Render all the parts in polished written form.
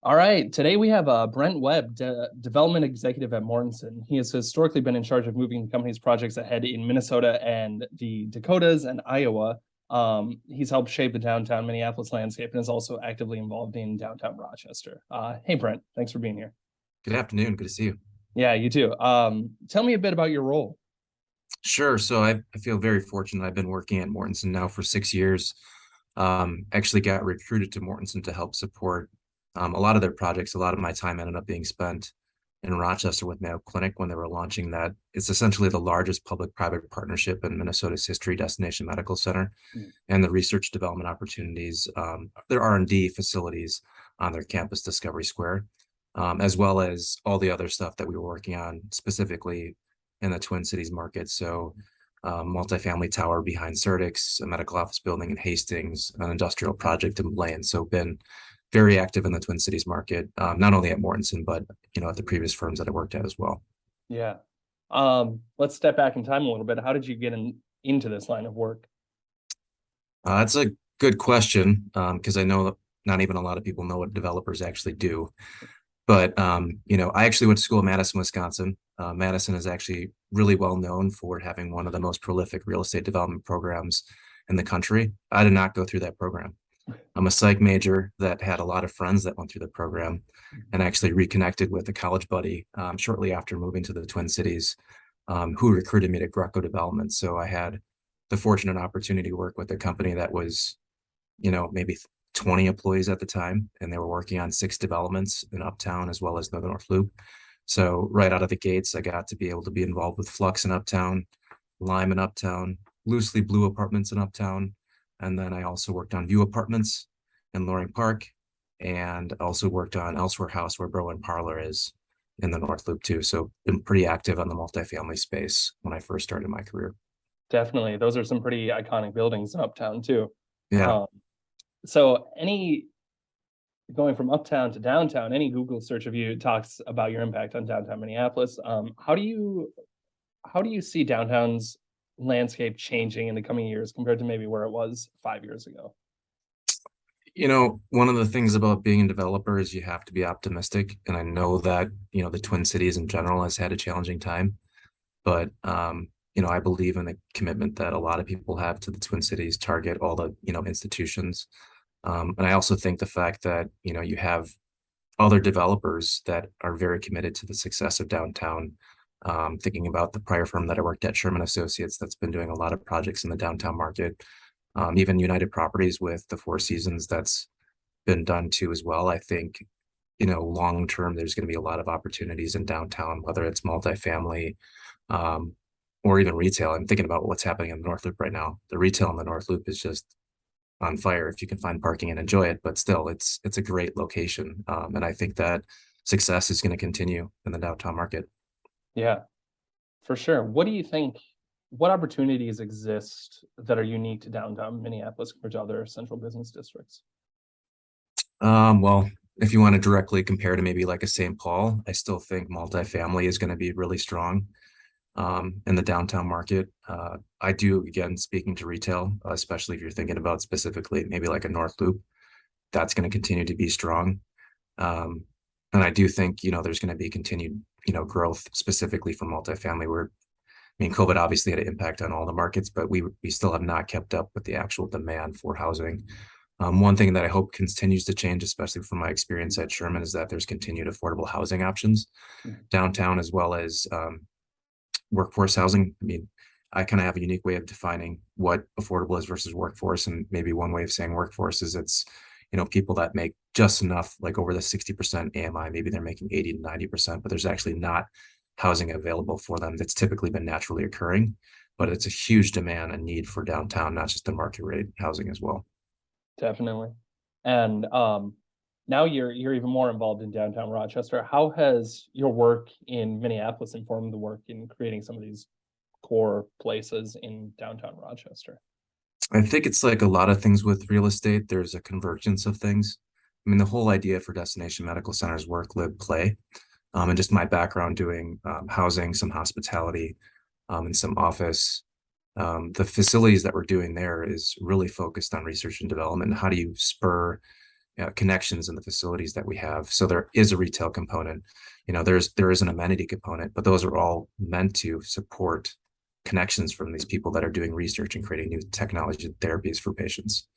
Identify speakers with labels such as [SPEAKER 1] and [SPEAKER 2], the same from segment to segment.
[SPEAKER 1] All right. Today we have Brent Webb, development executive at Mortenson. He has historically been in charge of moving the company's projects ahead in Minnesota and the Dakotas and Iowa. He's helped shape the downtown Minneapolis landscape and is also actively involved in downtown Rochester. Hey, Brent, thanks for being here.
[SPEAKER 2] Good afternoon. Good to see you.
[SPEAKER 1] Yeah, you too. Tell me a bit about your role.
[SPEAKER 2] Sure. So I feel very fortunate. I've been working at Mortenson now for 6 years. Actually got recruited to Mortenson to help support a lot of their projects. A lot of my time ended up being spent in Rochester with Mayo Clinic when they were launching that. It's essentially the largest public-private partnership in Minnesota's history, Destination Medical Center, and the research development opportunities, their R&D facilities on their campus, Discovery Square, as well as all the other stuff that we were working on specifically in the Twin Cities market. So multifamily tower behind Certix, a medical office building in Hastings, an industrial project in Blaine. So been very active in the Twin Cities market, not only at Mortenson, but at the previous firms that I worked at as well.
[SPEAKER 1] Yeah. Let's step back in time a little bit. How did you get into this line of work?
[SPEAKER 2] That's a good question, because I know that not even a lot of people know what developers actually do. But I actually went to school in Madison, Wisconsin. Madison is actually really well known for having one of the most prolific real estate development programs in the country. I did not go through that program. I'm a psych major that had a lot of friends that went through the program, and actually reconnected with a college buddy shortly after moving to the Twin Cities, who recruited me to Greco Development. So I had the fortunate opportunity to work with a company that was, maybe 20 employees at the time, and they were working on 6 developments in Uptown as well as the North Loop. So right out of the gates, I got to be able to be involved with Flux in Uptown, Lime in Uptown, Loosely Blue Apartments in Uptown, and then I also worked on View Apartments in Loring Park, and also worked on Elsewhere House, where Berlin Parlor is, in the North Loop too. So been pretty active on the multifamily space when I first started my career.
[SPEAKER 1] Definitely. Those are some pretty iconic buildings in Uptown too.
[SPEAKER 2] Yeah.
[SPEAKER 1] Um, so any going from uptown to downtown, any Google search of you talks about your impact on downtown Minneapolis. How do you see downtown's landscape changing in the coming years compared to maybe where it was 5 years ago?
[SPEAKER 2] One of the things about being a developer is you have to be optimistic. And I know that, the Twin Cities in general has had a challenging time. But I believe in the commitment that a lot of people have to the Twin Cities, target all the, institutions. And I also think the fact that, you have other developers that are very committed to the success of downtown. Thinking about the prior firm that I worked at, Sherman Associates, that's been doing a lot of projects in the downtown market. Even United Properties with the Four Seasons, that's been done too as well. I think, long term, there's going to be a lot of opportunities in downtown, whether it's multifamily, or even retail. I'm thinking about what's happening in the North Loop right now. The retail in the North Loop is just on fire if you can find parking and enjoy it. But still, it's a great location, and I think that success is going to continue in the downtown market.
[SPEAKER 1] Yeah, for sure. What do you think? What opportunities exist that are unique to downtown Minneapolis compared to other central business districts?
[SPEAKER 2] Well, if you want to directly compare to maybe like a St. Paul, I still think multifamily is going to be really strong in the downtown market. I do, again, speaking to retail, especially if you're thinking about specifically maybe like a North Loop, that's going to continue to be strong. And I do think, there's going to be continued, growth specifically for multifamily, where, I mean, COVID obviously had an impact on all the markets, but we still have not kept up with the actual demand for housing. One thing that I hope continues to change, especially from my experience at Sherman, is that there's continued affordable housing options downtown, as well as workforce housing. I mean, I kind of have a unique way of defining what affordable is versus workforce. And maybe one way of saying workforce is it's, people that make just enough, like over the 60% AMI, maybe they're making 80 to 90%, but there's actually not housing available for them that's typically been naturally occurring. But it's a huge demand and need for downtown, not just the market rate housing as well.
[SPEAKER 1] Definitely. And now you're even more involved in downtown Rochester. How has your work in Minneapolis informed the work in creating some of these core places in downtown Rochester?
[SPEAKER 2] I think it's like a lot of things with real estate, there's a convergence of things. I mean, the whole idea for Destination Medical Centers work, live, play. And just my background doing housing, some hospitality, and some office. The facilities that we're doing there is really focused on research and development. How do you spur connections in the facilities that we have. So there is a retail component, there is an amenity component, but those are all meant to support connections from these people that are doing research and creating new technology and therapies for patients.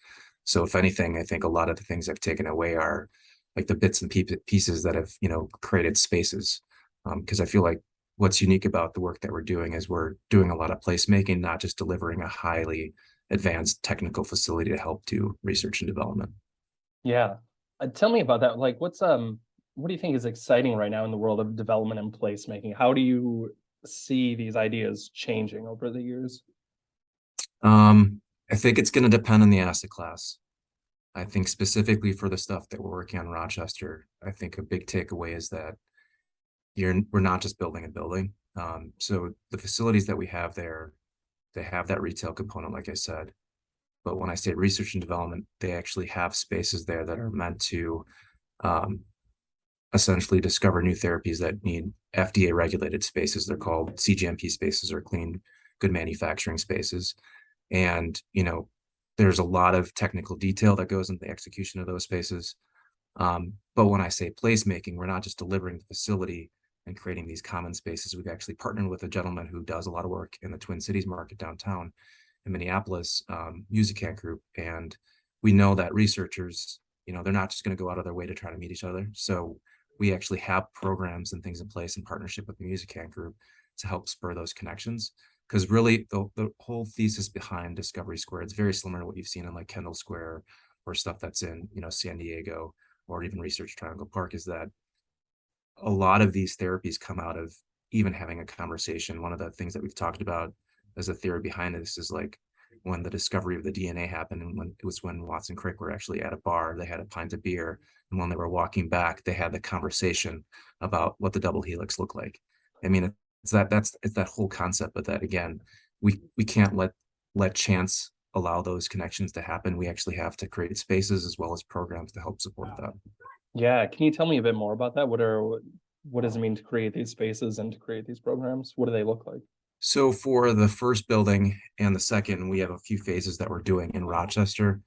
[SPEAKER 2] So if anything, I think a lot of the things I've taken away are like the bits and pieces that have, created spaces. Because I feel like what's unique about the work that we're doing is we're doing a lot of placemaking, not just delivering a highly advanced technical facility to help do research and development.
[SPEAKER 1] Yeah. Tell me about that. Like, what do you think is exciting right now in the world of development and placemaking? How do you see these ideas changing over the years?
[SPEAKER 2] I think it's going to depend on the asset class. I think specifically for the stuff that we're working on in Rochester, I think a big takeaway is that we're not just building a building. So the facilities that we have there, they have that retail component, like I said. But when I say research and development, they actually have spaces there that are meant to um, essentially discover new therapies that need FDA regulated spaces. They're called CGMP spaces or clean good manufacturing spaces. And, there's a lot of technical detail that goes into the execution of those spaces. But when I say placemaking, we're not just delivering the facility and creating these common spaces. We've actually partnered with a gentleman who does a lot of work in the Twin Cities market downtown in Minneapolis, Musicant Group. And we know that researchers, they're not just going to go out of their way to try to meet each other. So we actually have programs and things in place in partnership with the Musicant Group to help spur those connections. Because really the whole thesis behind Discovery Square, it's very similar to what you've seen in like Kendall Square or stuff that's in, San Diego or even Research Triangle Park, is that a lot of these therapies come out of even having a conversation. One of the things that we've talked about as a theory behind this is like when the discovery of the DNA happened, and when Watson Crick were actually at a bar, they had a pint of beer, and when they were walking back, they had the conversation about what the double helix looked like. I mean, it's that whole concept, but that again, we can't let chance allow those connections to happen. We actually have to create spaces as well as programs to help support that.
[SPEAKER 1] Yeah, can you tell me a bit more about that? What does it mean to create these spaces and to create these programs? What do they look like?
[SPEAKER 2] So for the first building and the second, we have a few phases that we're doing in Rochester.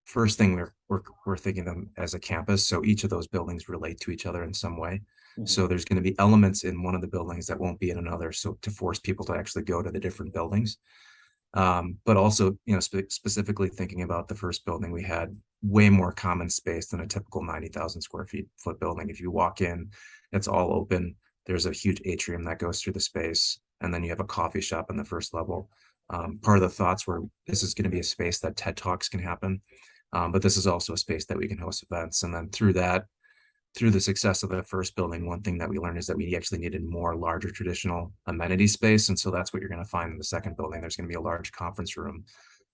[SPEAKER 2] First thing, we're thinking of them as a campus, so each of those buildings relate to each other in some way. So there's going to be elements in one of the buildings that won't be in another, so to force people to actually go to the different buildings. But also, specifically thinking about the first building, we had way more common space than a typical 90,000 square foot building. If you walk in, it's all open. There's a huge atrium that goes through the space, and then you have a coffee shop on the first level. Part of the thoughts were this is going to be a space that TED Talks can happen, but this is also a space that we can host events. And then through the success of the first building, one thing that we learned is that we actually needed more larger traditional amenity space. And so that's what you're going to find in the second building. There's going to be a large conference room.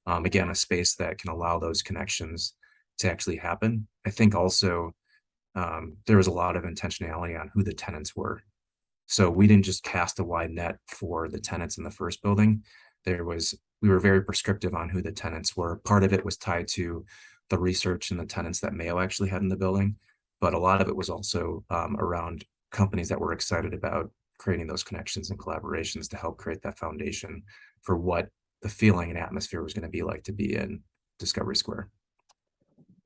[SPEAKER 2] Again, a space that can allow those connections to actually happen. I think also there was a lot of intentionality on who the tenants were. So we didn't just cast a wide net for the tenants in the first building. We were very prescriptive on who the tenants were. Part of it was tied to the research and the tenants that Mayo actually had in the building, but a lot of it was also around companies that were excited about creating those connections and collaborations to help create that foundation for what the feeling and atmosphere was going to be like to be in Discovery Square.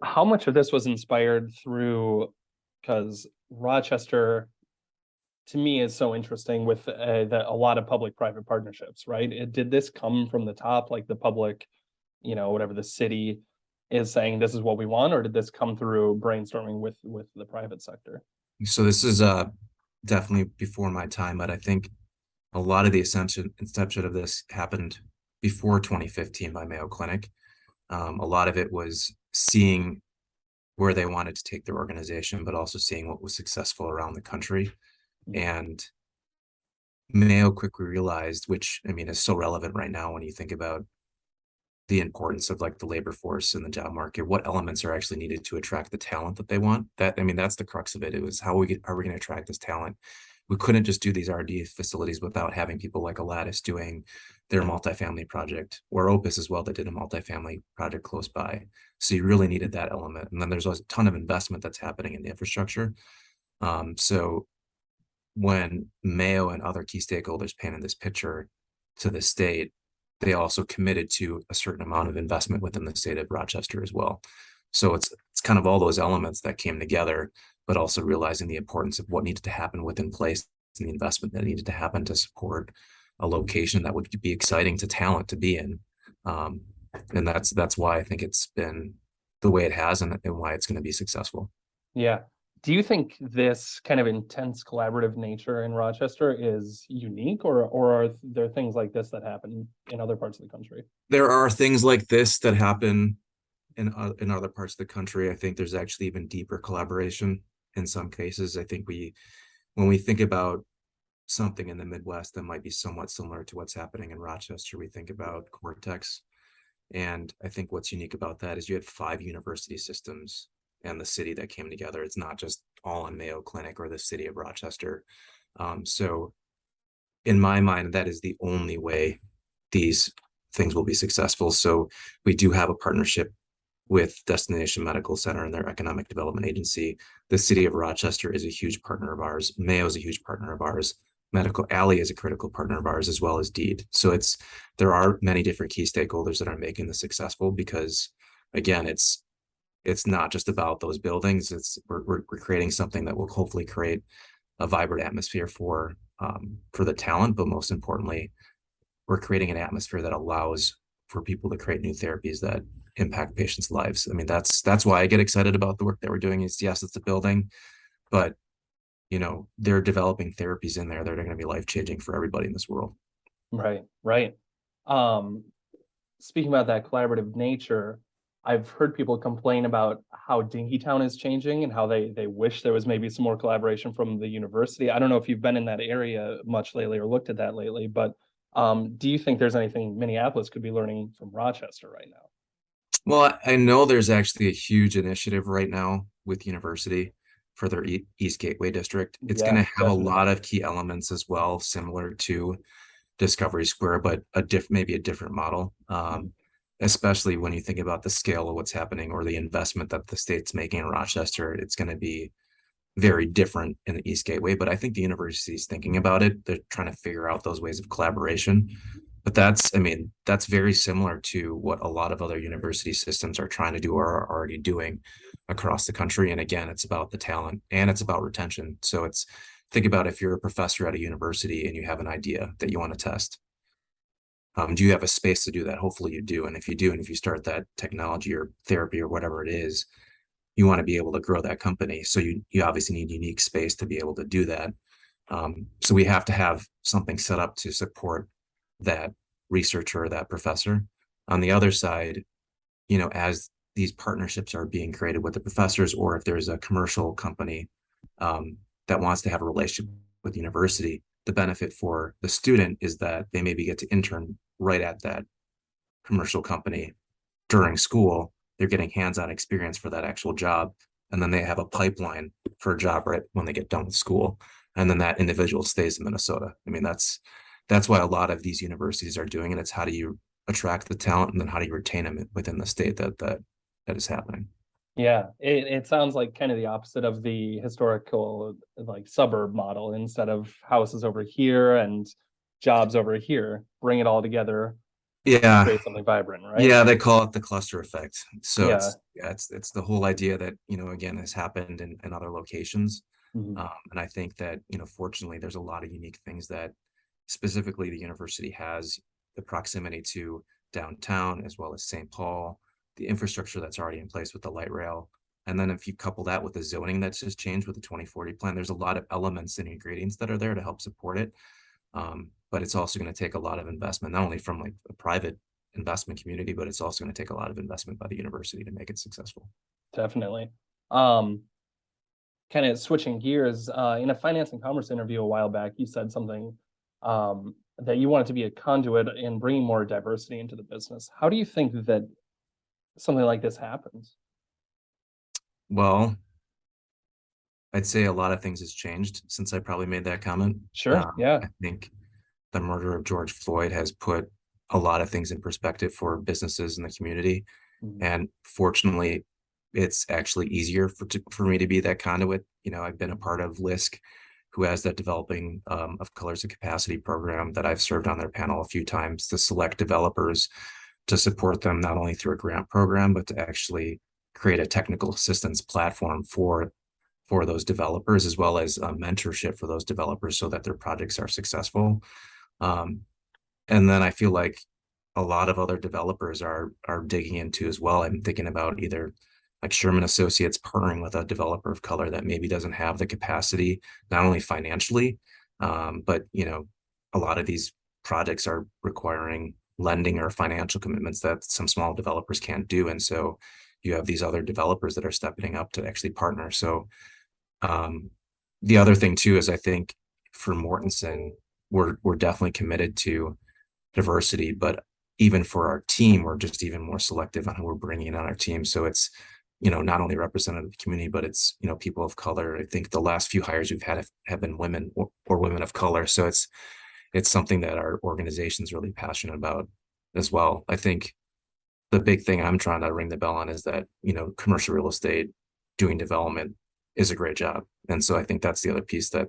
[SPEAKER 1] How much of this was inspired through, because Rochester to me is so interesting with a lot of public-private partnerships, right? Did this come from the top, like the public, whatever the city is saying, this is what we want, or did this come through brainstorming with the private sector?
[SPEAKER 2] So this is definitely before my time, but I think a lot of the inception of this happened before 2015 by Mayo Clinic. A lot of it was seeing where they wanted to take their organization, but also seeing what was successful around the country. And Mayo quickly realized, which I mean is so relevant right now when you think about the importance of like the labor force and the job market, what elements are actually needed to attract the talent that they want. That's the crux of it. It was how are we going to attract this talent? We couldn't just do these R&D facilities without having people like Aladdis doing their multifamily project, or Opus as well that did a multifamily project close by. So you really needed that element. And then there's a ton of investment that's happening in the infrastructure. So when Mayo and other key stakeholders painted this picture to the state, they also committed to a certain amount of investment within the state of Rochester as well. So it's it's kind of all those elements that came together, but also realizing the importance of what needed to happen within place and the investment that needed to happen to support a location that would be exciting to talent to be in. Um, and that's why I think it's been the way it has, and why it's going to be successful.
[SPEAKER 1] Yeah. Do you think this kind of intense collaborative nature in Rochester is unique, or are there things like this that happen in other parts of the country?
[SPEAKER 2] There are things like this that happen in other parts of the country. I think there's actually even deeper collaboration in some cases. I think when we think about something in the Midwest that might be somewhat similar to what's happening in Rochester, we think about Cortex. And I think what's unique about that is you had 5 university systems and the city that came together. It's not just all in Mayo Clinic or the city of Rochester. So in my mind, that is the only way these things will be successful. So we do have a partnership with Destination Medical Center and their economic development agency. The city of Rochester is a huge partner of ours. Mayo is a huge partner of ours. Medical Alley is a critical partner of ours, as well as Deed. So there are many different key stakeholders that are making this successful, because again, it's not just about those buildings. We're creating something that will hopefully create a vibrant atmosphere for the talent, but most importantly, we're creating an atmosphere that allows for people to create new therapies that impact patients' lives. I mean, that's why I get excited about the work that we're doing. Is, yes, it's a building, but they're developing therapies in there that are going to be life-changing for everybody in this world.
[SPEAKER 1] Right, right. Um, Speaking about that collaborative nature, I've heard people complain about how Dinkytown is changing and how they wish there was maybe some more collaboration from the university. I don't know if you've been in that area much lately or looked at that lately, but do you think there's anything Minneapolis could be learning from Rochester right now?
[SPEAKER 2] Well, I know there's actually a huge initiative right now with university for their East Gateway district. It's going
[SPEAKER 1] Yeah,
[SPEAKER 2] to have a
[SPEAKER 1] definitely.
[SPEAKER 2] lot of key elements as well, similar to Discovery Square, but maybe a different model. Especially when you think about the scale of what's happening or the investment that the state's making in Rochester, it's going to be very different in the East Gateway. But I think the university is thinking about it. They're trying to figure out those ways of collaboration. But that's very similar to what a lot of other university systems are trying to do or are already doing across the country. And again, it's about the talent and it's about retention. So think about if you're a professor at a university and you have an idea that you want to test. Do you have a space to do that? Hopefully you do. And if you do, and if you start that technology or therapy or whatever it is, you want to be able to grow that company. So you obviously need unique space to be able to do that. So we have to have something set up to support that researcher or that professor. On the other side, as these partnerships are being created with the professors, or if there's a commercial company that wants to have a relationship with the university, the benefit for the student is that they maybe get to intern right at that commercial company during school. They're getting hands-on experience for that actual job. And then they have a pipeline for a job right when they get done with school. And then that individual stays in Minnesota. I mean, that's why a lot of these universities are doing it. It's how do you attract the talent, and then how do you retain them within the state that is happening.
[SPEAKER 1] Yeah, it sounds like kind of the opposite of the historical like suburb model. Instead of houses over here and jobs over here, bring it all together and
[SPEAKER 2] Yeah.
[SPEAKER 1] create something vibrant, right?
[SPEAKER 2] Yeah, they call it the cluster effect. So
[SPEAKER 1] Yeah.
[SPEAKER 2] it's the whole idea that, again, has happened in other locations.
[SPEAKER 1] Mhm.
[SPEAKER 2] And I think that, fortunately, there's a lot of unique things that specifically the university has, the proximity to downtown as well as St. Paul, the infrastructure that's already in place with the light rail. And then if you couple that with the zoning that's just changed with the 2040 plan, there's a lot of elements and ingredients that are there to help support it. But it's also going to take a lot of investment, not only from like a private investment community, but it's also going to take a lot of investment by the university to make it successful.
[SPEAKER 1] Definitely. Um, Kind of switching gears, in a finance and commerce interview a while back, you said something that you wanted to be a conduit in bringing more diversity into the business. How do you think that something like this happens?
[SPEAKER 2] Well, I'd say a lot of things has changed since I probably made that comment.
[SPEAKER 1] Sure. Yeah.
[SPEAKER 2] I think the murder of George Floyd has put a lot of things in perspective for businesses in the community.
[SPEAKER 1] Mhm.
[SPEAKER 2] And fortunately, it's actually easier for me to be that conduit. I've been a part of LISC, who has that developing of colors of capacity program that I've served on their panel a few times to select developers to support them not only through a grant program, but to actually create a technical assistance platform for those developers, as well as mentorship for those developers so that their projects are successful. And then I feel like a lot of other developers are digging into as well. I'm thinking about either like Sherman Associates partnering with a developer of color that maybe doesn't have the capacity, not only financially, but a lot of these projects are requiring lending or financial commitments that some small developers can't do. And so you have these other developers that are stepping up to actually partner. So the other thing too is I think for Mortenson, we're definitely committed to diversity, but even for our team, we're just even more selective on who we're bringing in on our team. So it's, not only representative of the community, but it's, people of color. I think the last few hires we've had have been women or women of color. So it's something that our organization is really passionate about as well. I think the big thing I'm trying to ring the bell on is that, commercial real estate doing development is a great job. And so I think that's the other piece that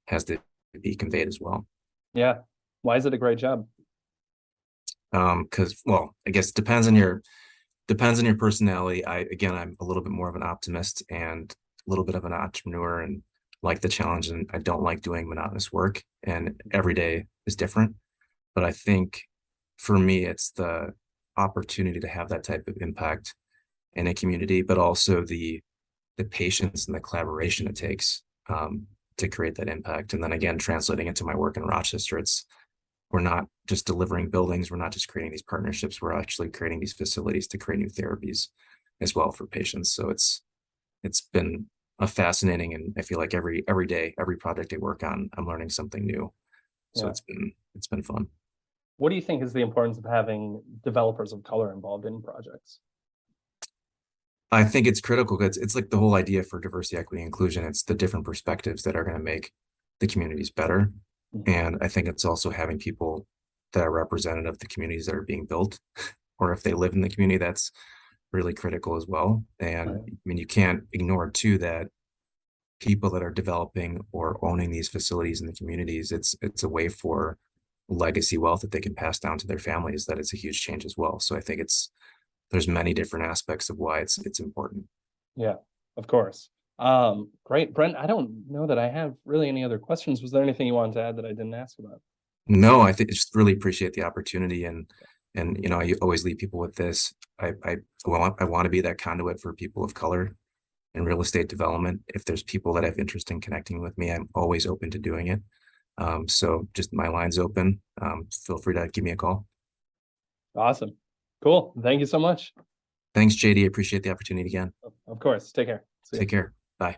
[SPEAKER 2] has to be conveyed as well.
[SPEAKER 1] Yeah. Why is it a great job?
[SPEAKER 2] Because, well, I guess it depends on your personality. I'm a little bit more of an optimist and a little bit of an entrepreneur and like the challenge, and I don't like doing monotonous work, and every day is different. But I think for me, it's the opportunity to have that type of impact in a community, but also the patience and the collaboration it takes to create that impact. And then again, translating into my work in Rochester, we're not just delivering buildings. We're not just creating these partnerships. We're actually creating these facilities to create new therapies as well for patients. So it's been a fascinating, and I feel like every day, every project I work on, I'm learning something new. So
[SPEAKER 1] Yeah.
[SPEAKER 2] it's been fun.
[SPEAKER 1] What do you think is the importance of having developers of color involved in projects?
[SPEAKER 2] I think it's critical because it's like the whole idea for diversity, equity, inclusion. It's the different perspectives that are going to make the communities better.
[SPEAKER 1] Mhm.
[SPEAKER 2] And I think it's also having people that are representative of the communities that are being built, or if they live in the community, that's really critical as well. And
[SPEAKER 1] Right.
[SPEAKER 2] I mean, you can't ignore too that people that are developing or owning these facilities in the communities, it's a way for legacy wealth that they can pass down to their families. That it's a huge change as well. So I think there's many different aspects of why it's important.
[SPEAKER 1] Yeah, of course. Great. Brent, I don't know that I have really any other questions. Was there anything you wanted to add that I didn't ask about?
[SPEAKER 2] No, I think just really appreciate the opportunity, and I always leave people with this. I want to be that conduit for people of color in real estate development. If there's people that have interest in connecting with me, I'm always open to doing it. So just my line's open. Feel free to give me a call.
[SPEAKER 1] Awesome. Cool. Thank you so much.
[SPEAKER 2] Thanks, JD. Appreciate the opportunity again.
[SPEAKER 1] Of course. Take care. See ya.
[SPEAKER 2] Take care. Bye.